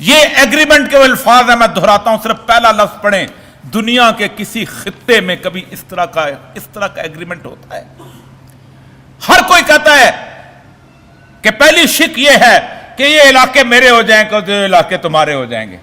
یہ ایگریمنٹ کے وہ الفاظ ہیں، میں دہراتا ہوں، صرف پہلا لفظ پڑھیں۔ دنیا کے کسی خطے میں کبھی اس طرح کا ایگریمنٹ ہوتا ہے؟ ہر کوئی کہتا ہے کہ پہلی شک یہ ہے کہ یہ علاقے میرے ہو جائیں گے، یہ علاقے تمہارے ہو جائیں گے۔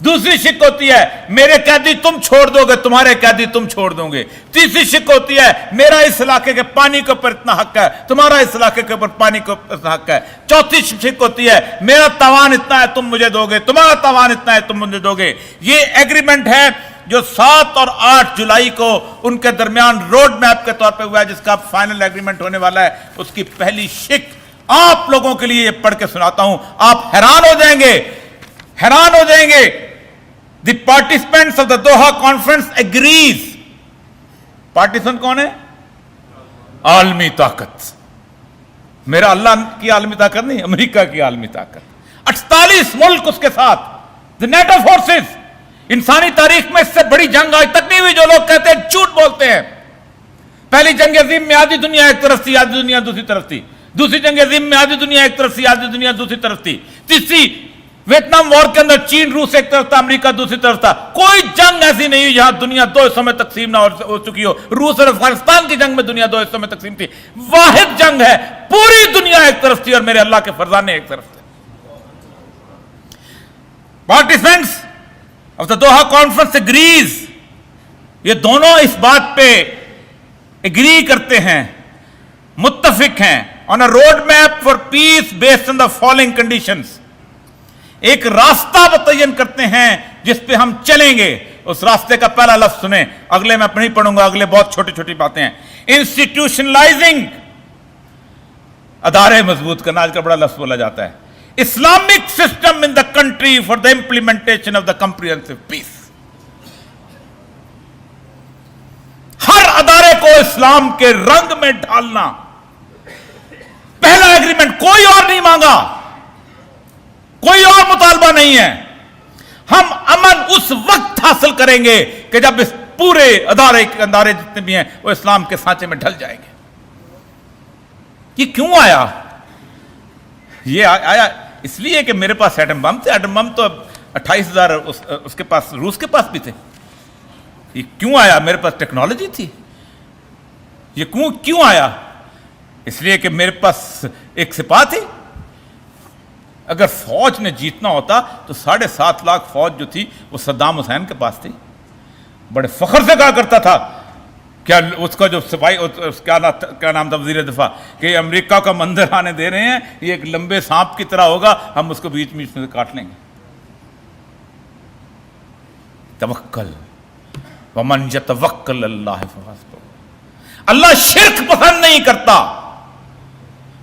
دوسری شک ہوتی ہے میرے قیدی تم چھوڑ دو گے، تمہارے قیدی تم چھوڑ دو گے۔ تیسری شک ہوتی ہے میرا اس علاقے کے پانی کے اوپر اتنا حق ہے، تمہارا اس علاقے کے اوپر پانی کے اوپر اتنا حق ہے۔ چوتھی شک ہوتی ہے میرا تاوان اتنا ہے تم مجھے دو گے، تمہارا تاوان اتنا ہے تم مجھے دو گے۔ یہ ایگریمنٹ ہے جو 7 اور 8 جولائی کو ان کے درمیان روڈ میپ کے طور پہ ہوا ہے، جس کا فائنل ایگریمنٹ ہونے والا ہے۔ اس کی پہلی شک آپ لوگوں کے لیے یہ پڑھ کے سناتا ہوں، آپ حیران ہو جائیں گے، حیران ہو جائیں گے۔ The participants of the Doha conference agrees. پارٹیسن کون ہے؟ عالمی طاقت۔ میرا اللہ کی عالمی طاقت نہیں، امریکہ کی عالمی طاقت۔ 48 ملک اس کے ساتھ، the NATO forces۔ انسانی تاریخ میں اس سے بڑی جنگ آج تک نہیں ہوئی۔ جو لوگ کہتے ہیں جھوٹ بولتے ہیں۔ پہلی جنگ عظیم میں آدھی دنیا ایک طرف تھی، آدھی دنیا دوسری طرف تھی۔ دوسری جنگ عظیم میں آدھی دنیا ایک طرف تھی، آدھی دنیا دوسری طرف تھی۔ تیسری ویتنام وار کے اندر چین روس ایک طرف تھا، امریکہ دوسری طرف تھا۔ کوئی جنگ ایسی نہیں ہوئی جہاں دنیا 2 حصوں میں تقسیم نہ ہو چکی ہو۔ روس اور افغانستان کی جنگ میں دنیا 2 حصوں میں تقسیم تھی۔ واحد جنگ ہے، پوری دنیا ایک طرف تھی اور میرے اللہ کے فرزانے ایک طرف تھے۔ Participants of the Doha conference agrees, یہ دونوں اس بات پہ اگری کرتے ہیں، متفق ہیں، on a road map for peace based on the following conditions۔ ایک راستہ متعین کرتے ہیں جس پہ ہم چلیں گے۔ اس راستے کا پہلا لفظ سنیں، اگلے میں نہیں پڑھوں گا، اگلے بہت چھوٹی چھوٹی باتیں ہیں۔ انسٹیٹیوشنلائزنگ، ادارے مضبوط کرنا، آج کا بڑا لفظ بولا جاتا ہے۔ Islamic system in the country for the implementation of the comprehensive peace, ہر ادارے کو اسلام کے رنگ میں ڈھالنا۔ پہلا ایگریمنٹ، کوئی اور نہیں مانگا، کوئی اور مطالبہ نہیں ہے۔ ہم امن اس وقت حاصل کریں گے کہ جب اس پورے ادارے جتنے بھی ہیں وہ اسلام کے سانچے میں ڈھل جائیں گے۔ یہ کیوں آیا؟ یہ آیا اس لیے کہ میرے پاس ایٹم بم تھے۔ ایٹم بم تو 28,000 اس کے پاس، روس کے پاس بھی تھے۔ یہ کیوں آیا؟ میرے پاس ٹیکنالوجی تھی۔ یہ کیوں آیا؟ اس لیے کہ میرے پاس ایک سپاہ تھی۔ اگر فوج نے جیتنا ہوتا تو 7.5 لاکھ فوج جو تھی وہ صدام حسین کے پاس تھی۔ بڑے فخر سے کہا کرتا تھا، کیا اس کا جو سپاہی، کیا نام تھا وزیر دفاع، کہ امریکہ کا منظر آنے دے رہے ہیں، یہ ایک لمبے سانپ کی طرح ہوگا، ہم اس کو بیچ میں سے کاٹ لیں گے۔ توکل ومن یتوکل اللہ فحسبہ۔ اللہ شرک پسند نہیں کرتا۔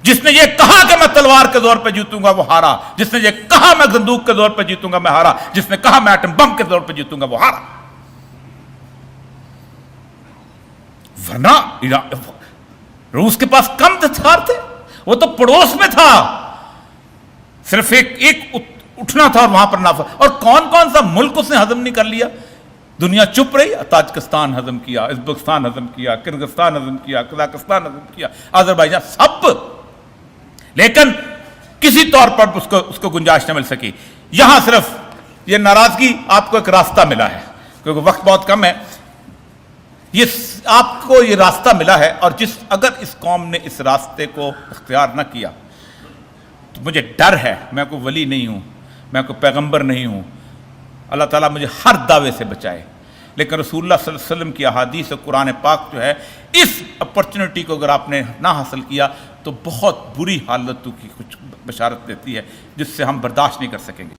جس نے یہ کہا کہ میں تلوار کے زور پہ جیتوں گا وہ ہارا، جس نے یہ کہا میں بندوق کے زور پہ جیتوں گا میں ہارا، جس نے کہا میں ایٹم بم کے زور پہ جیتوں گا وہ ہارا۔ ورنہ روس کے پاس کم ہتھیار تھے، وہ تو پڑوس میں تھا، صرف ایک اٹھنا تھا اور وہاں پر نافذ۔ اور کون کون سا ملک اس نے ہضم نہیں کر لیا؟ دنیا چپ رہی، تاجکستان ہضم کیا، ازبکستان ہضم کیا، کرغزستان ہضم کیا، قزاقستان ہضم کیا، آذربائیجان، سب، لیکن کسی طور پر اس کو گنجائش نہ مل سکی۔ یہاں صرف یہ ناراضگی، آپ کو ایک راستہ ملا ہے، کیونکہ وقت بہت کم ہے، آپ کو یہ راستہ ملا ہے، اور اگر اس قوم نے اس راستے کو اختیار نہ کیا تو مجھے ڈر ہے، میں کوئی ولی نہیں ہوں، میں کوئی پیغمبر نہیں ہوں، اللہ تعالیٰ مجھے ہر دعوے سے بچائے، لیکن رسول اللہ صلی اللہ علیہ وسلم کی احادیث اور قرآن پاک جو ہے، اس اپرچونٹی کو اگر آپ نے نہ حاصل کیا تو بہت بری حالتوں کی کچھ بشارت دیتی ہے جس سے ہم برداشت نہیں کر سکیں گے۔